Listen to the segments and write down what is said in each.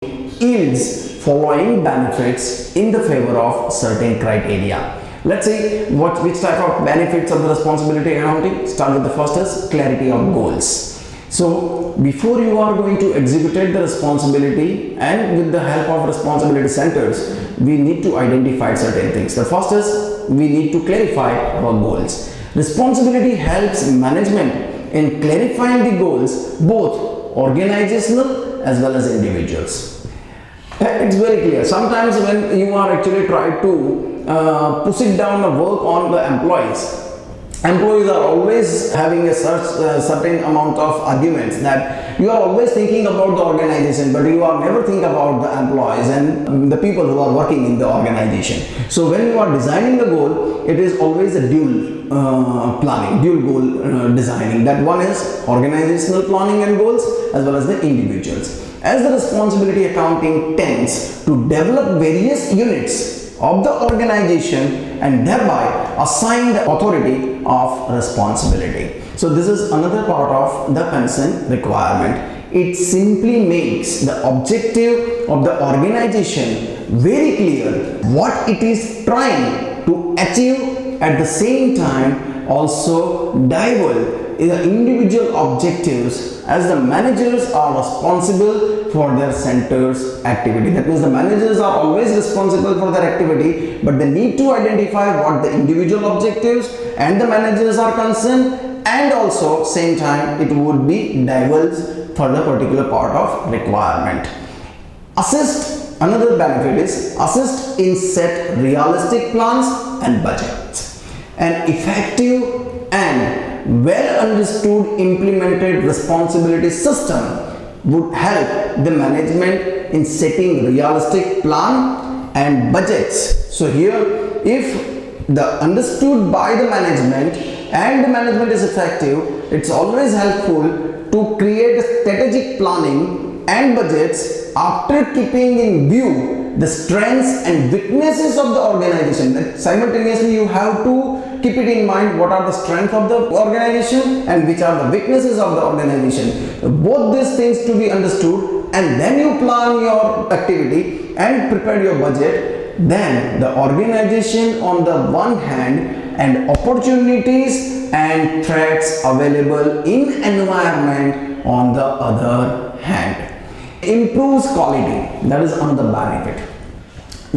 yields following benefits in the favor of certain criteria. Let's see which type of benefits of the responsibility accounting. Start with the first is clarity of goals. So before you are going to execute the responsibility, and with the help of responsibility centers, we need to identify certain things. The first is we need to clarify our goals. Responsibility helps management in clarifying the goals, both organizational as well as individuals. It's very clear. Sometimes when you are actually trying to push it down the work on the employees are always having a certain amount of arguments that you are always thinking about the organization, but you are never thinking about the employees and the people who are working in the organization. So when you are designing the goal, it is always a dual planning, dual goal designing. That one is organizational planning and goals as well as the individuals. As the responsibility accounting tends to develop various units of the organization and thereby assign the authority of responsibility. So this is another part of the consent requirement. It simply makes the objective of the organization very clear what it is trying to achieve, at the same time also divulge the individual objectives, as the managers are responsible for their center's activity. That means the managers are always responsible for their activity, but they need to identify what the individual objectives and the managers are concerned, and also same time it would be divulged for the particular part of requirement. Assist, another benefit is assist in set realistic plans and budgets. An effective and well understood implemented responsibility system would help the management in setting realistic plan and budgets. So here, if the understood by the management and the management is effective, it's always helpful to create strategic planning and budgets after keeping in view the strengths and weaknesses of the organization. That simultaneously you have to keep it in mind what are the strengths of the organization and which are the weaknesses of the organization. Both these things to be understood, and then you plan your activity and prepare your budget. Then the organization on the one hand and opportunities and threats available in environment on the other hand. Improves quality, that is another benefit.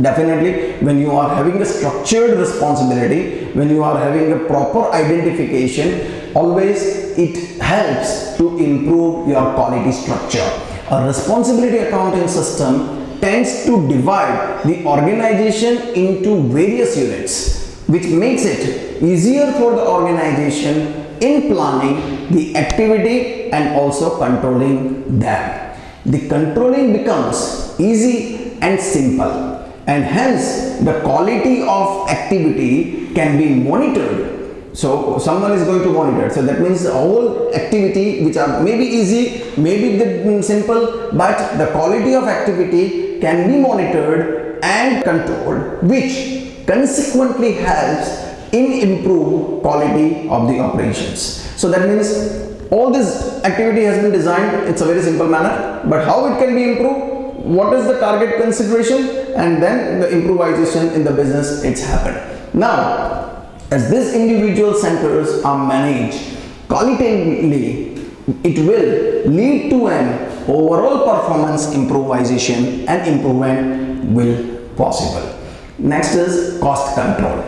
Definitely, when you are having a structured responsibility, when you are having a proper identification, always it helps to improve your quality structure. A responsibility accounting system tends to divide the organization into various units, which makes it easier for the organization in planning the activity and also controlling them. The controlling becomes easy and simple, and hence the quality of activity can be monitored. So someone is going to monitor. So that means the whole activity, which are maybe easy, maybe simple, but the quality of activity can be monitored and controlled, which consequently helps in improve quality of the operations. So that means all this activity has been designed. It's a very simple manner, but how it can be improved, what is the target consideration, and then the improvisation in the business, it's happened. Now, as these individual centers are managed qualitatively, it will lead to an overall performance improvisation, and improvement will possible. Next is cost control.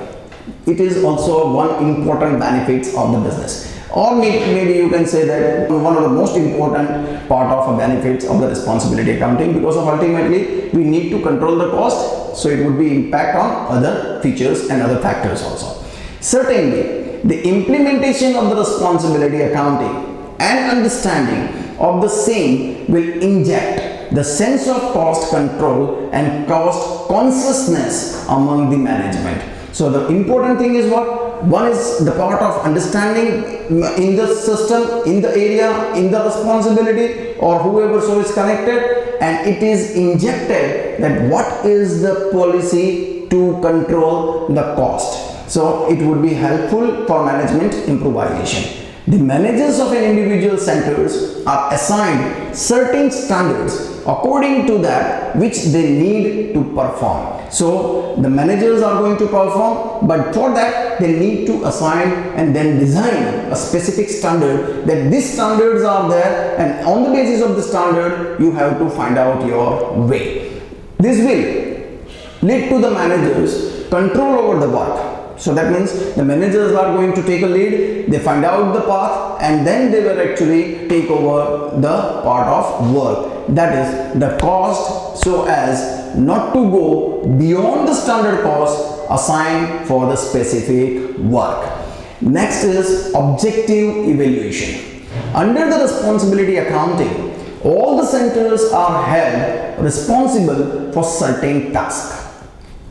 It is also one important benefits of the business. Or maybe you can say that one of the most important part of the benefits of the responsibility accounting, because of ultimately we need to control the cost, so it would be impact on other features and other factors also. Certainly, the implementation of the responsibility accounting and understanding of the same will inject the sense of cost control and cost consciousness among the management. So the important thing is what? One is the part of understanding in the system, in the area, in the responsibility, or whoever so is connected, and it is injected that what is the policy to control the cost. So it would be helpful for management improvisation. The managers of an individual centers are assigned certain standards according to that which they need to perform. So the managers are going to perform, but for that they need to assign and then design a specific standard, that these standards are there, and on the basis of the standard you have to find out your way. This will lead to the managers control over the work. So that means the managers are going to take a lead, they find out the path, and then they will actually take over the part of work, that is the cost, so as not to go beyond the standard cost assigned for the specific work. Next is objective evaluation. Under the responsibility accounting, all the centers are held responsible for certain tasks.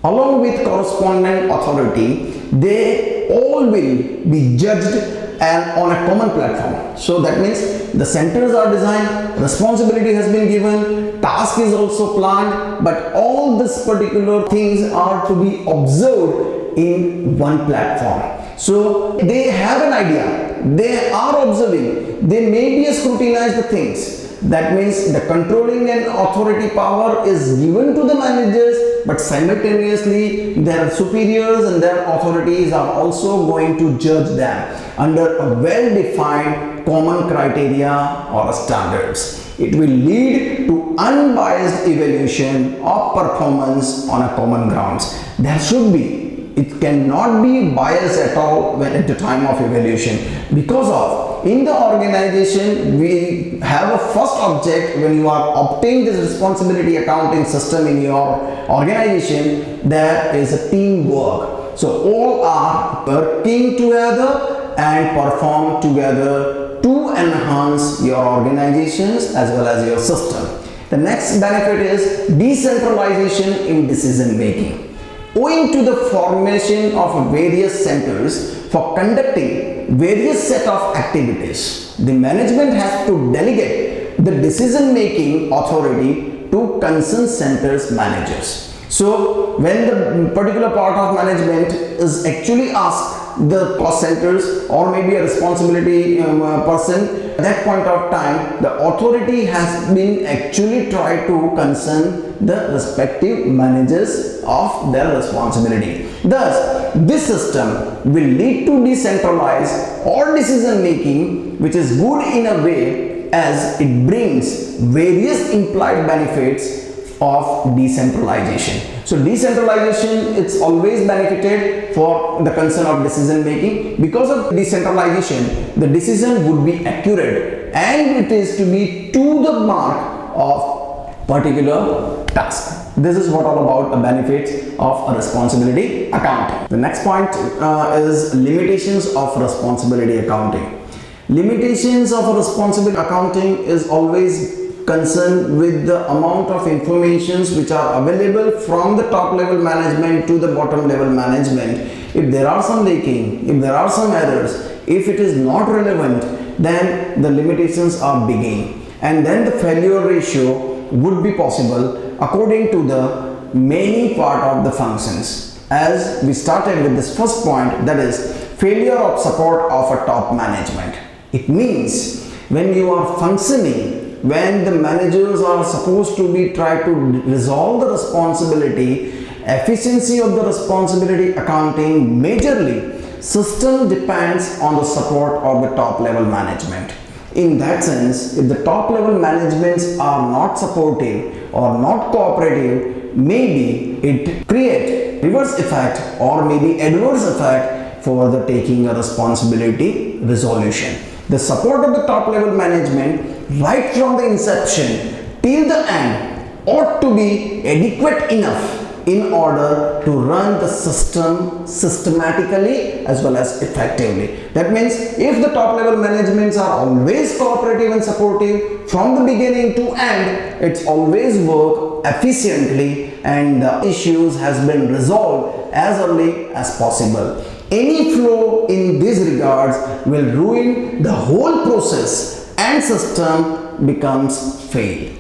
Along with correspondent authority, they all will be judged and on a common platform. So that means the centers are designed, responsibility has been given, task is also planned, but all these particular things are to be observed in one platform. So they have an idea, they are observing, they may be scrutinize the things. That means the controlling and authority power is given to the managers, but simultaneously their superiors and their authorities are also going to judge them under a well-defined common criteria or standards. It will lead to unbiased evaluation of performance on a common grounds. There should be, it cannot be biased at all when at the time of evaluation, because of in the organization we have a first object. When you are obtaining this responsibility accounting system in your organization, there is a teamwork. So all are working together and perform together to enhance your organizations as well as your system. The next benefit is decentralization in decision making. Owing to the formation of various centers for conducting various set of activities, the management has to delegate the decision making authority to concerned centers managers. So when the particular part of management is actually asked the cost centers or maybe a responsibility person, at that point of time the authority has been actually tried to concern the respective managers of their responsibility. Thus, this system will lead to decentralized or decision making, which is good in a way as it brings various implied benefits of decentralization. So decentralization, it's always benefited for the concern of decision making. Because of decentralization, the decision would be accurate and it is to be to the mark of particular task. This is what all about the benefits of a responsibility accounting. The next point is limitations of responsibility accounting. Limitations of responsibility accounting is always concerned with the amount of informations which are available from the top level management to the bottom level management. If there are some leaking, if there are some errors, if it is not relevant, then the limitations are beginning, and then the failure ratio would be possible according to the many part of the functions. As we started with this first point, that is failure of support of a top management. It means when you are functioning, when the managers are supposed to be try to resolve the responsibility, efficiency of the responsibility accounting majorly system depends on the support of the top level management. In that sense, if the top level managements are not supportive or not cooperative, maybe it create reverse effect or maybe adverse effect for the taking a responsibility resolution. The support of the top level management right from the inception till the end ought to be adequate enough in order to run the system systematically as well as effectively. That means if the top level managements are always cooperative and supportive from the beginning to end, it's always work efficiently and the issues has been resolved as early as possible. Any flaw in these regards will ruin the whole process and system becomes failed.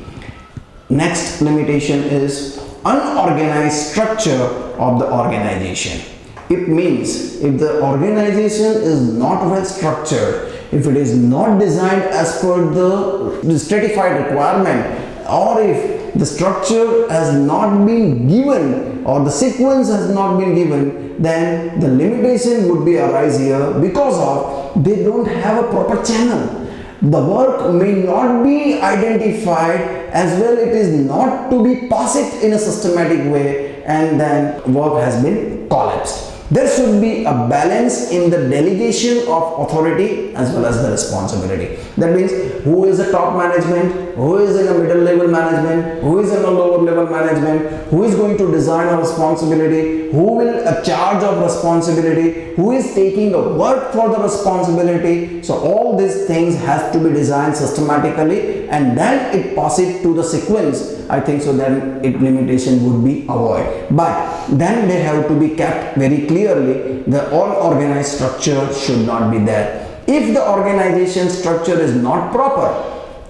Next limitation is unorganized structure of the organization. It means if the organization is not well structured, if it is not designed as per the stratified requirement, or if the structure has not been given or the sequence has not been given, then the limitation would be arise here because of they don't have a proper channel. The work may not be identified, as well it is not to be passed in a systematic way, and then work has been collapsed. There should be a balance in the delegation of authority as well as the responsibility. That means who is the top management, who is in a middle level management, who is in a lower level management, who is going to design a responsibility, who will charge of responsibility, who is taking the work for the responsibility. So all these things has to be designed systematically, and then it passes to the sequence. I think so then it limitation would be avoided. But then they have to be kept very clearly. The unorganized structure should not be there. If the organization structure is not proper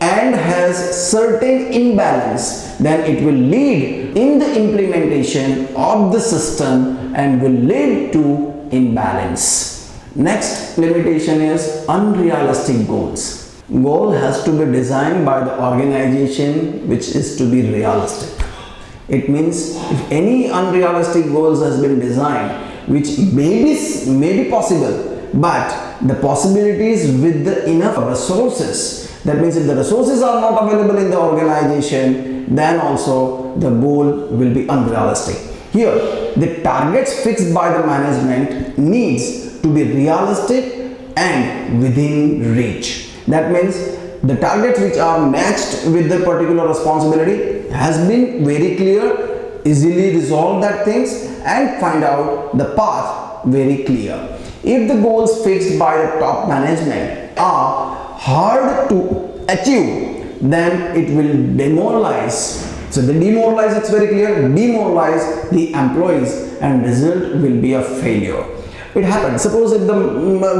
and has certain imbalance, then it will lead in the implementation of the system and will lead to imbalance. Next limitation is unrealistic goals. Goal has to be designed by the organization which is to be realistic. It means if any unrealistic goals has been designed, which may be possible, but the possibilities with the enough resources, that means if the resources are not available in the organization, then also the goal will be unrealistic. Here, the targets fixed by the management needs to be realistic and within reach. That means the targets which are matched with the particular responsibility has been very clear, easily resolve that things and find out the path very clear. If the goals fixed by the top management are hard to achieve, then it will demoralize. So the demoralize, it's very clear, demoralize the employees, and result will be a failure. It happens. Suppose if the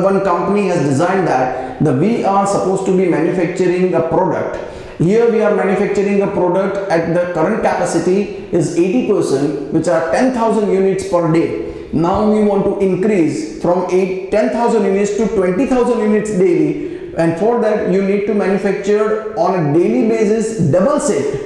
one company has designed that we are supposed to be manufacturing a product. Here we are manufacturing a product at the current capacity is 80%, which are 10,000 units per day. Now we want to increase from 10,000 units to 20,000 units daily, and for that you need to manufacture on a daily basis double set,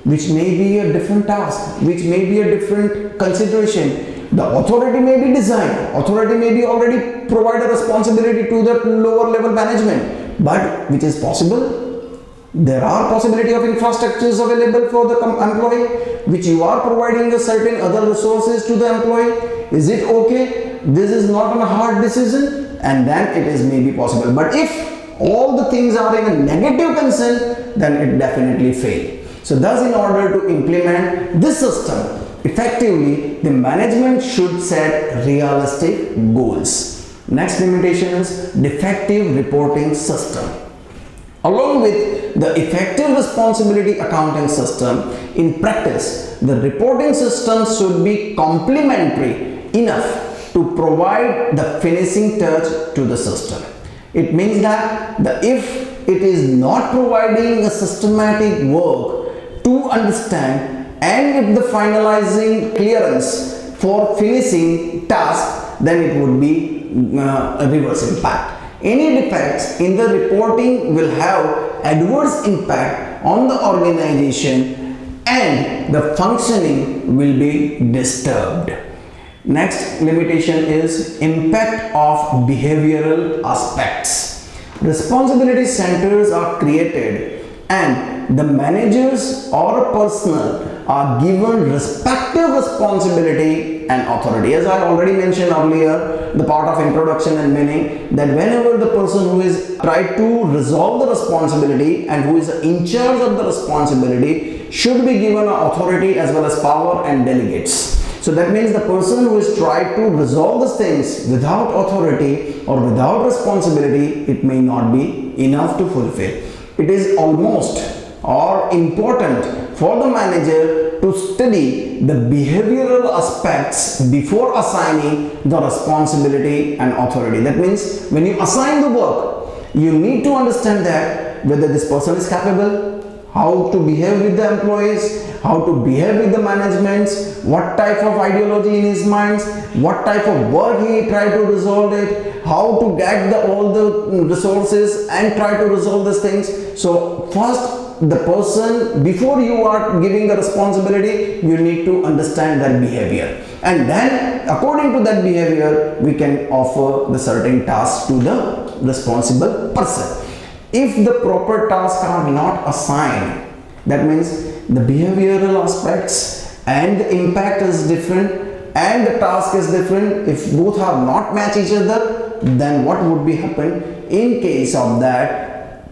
which may be a different task, which may be a different consideration. The authority may be designed, authority may be already provide a responsibility to the lower level management, but which is possible. There are possibility of infrastructures available for the employee, which you are providing a certain other resources to the employee. Is it okay? This is not a hard decision, and then it is maybe possible. But if all the things are in a negative concern, then it definitely fail. So thus, in order to implement this system effectively, the management should set realistic goals. Next limitation is defective reporting system. Along with the effective responsibility accounting system, in practice, the reporting system should be complementary enough to provide the finishing touch to the system. It means that if it is not providing a systematic work to understand, and if the finalizing clearance for finishing task, then it would be a reverse impact. Any defects in the reporting will have adverse impact on the organization, and the functioning will be disturbed. Next limitation is impact of behavioral aspects. Responsibility centers are created, and the managers or personnel are given respective responsibility and authority. As I already mentioned earlier, the part of introduction and meaning, that whenever the person who is tried to resolve the responsibility and who is in charge of the responsibility should be given authority as well as power and delegates. So that means the person who is tried to resolve these things without authority or without responsibility, it may not be enough to fulfill. It is almost or important for the manager to study the behavioral aspects before assigning the responsibility and authority. That means when you assign the work, you need to understand that whether this person is capable, how to behave with the employees, how to behave with the managements, what type of ideology in his mind, what type of work he try to resolve it, how to get all the resources and try to resolve these things. So first, the person, before you are giving the responsibility, you need to understand their behavior, and then according to that behavior we can offer the certain tasks to the responsible person. If the proper tasks are not assigned, that means the behavioral aspects and the impact is different and the task is different. If both are not match each other, then what would be happen in case of that?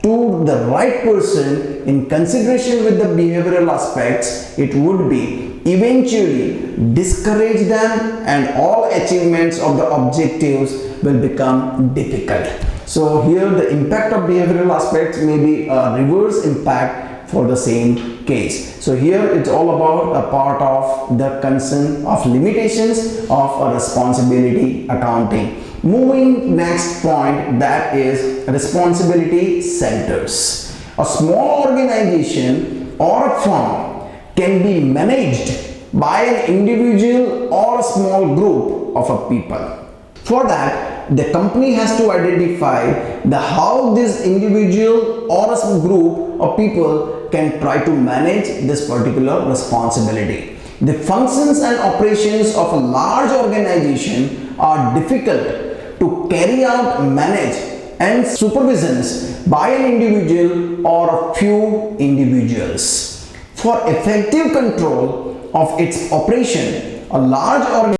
To the right person, in consideration with the behavioral aspects, it would be eventually discourage them and all achievements of the objectives will become difficult. So here the impact of behavioral aspects may be a reverse impact for the same case. So here it's all about a part of the concern of limitations of a responsibility accounting. Moving next point, that is responsibility centers. A small organization or a firm can be managed by an individual or a small group of a people. For that, the company has to identify how this individual or a group of people can try to manage this particular responsibility. The functions and operations of a large organization are difficult to carry out, manage and supervisions by an individual or a few individuals. For effective control of its operation, a large organization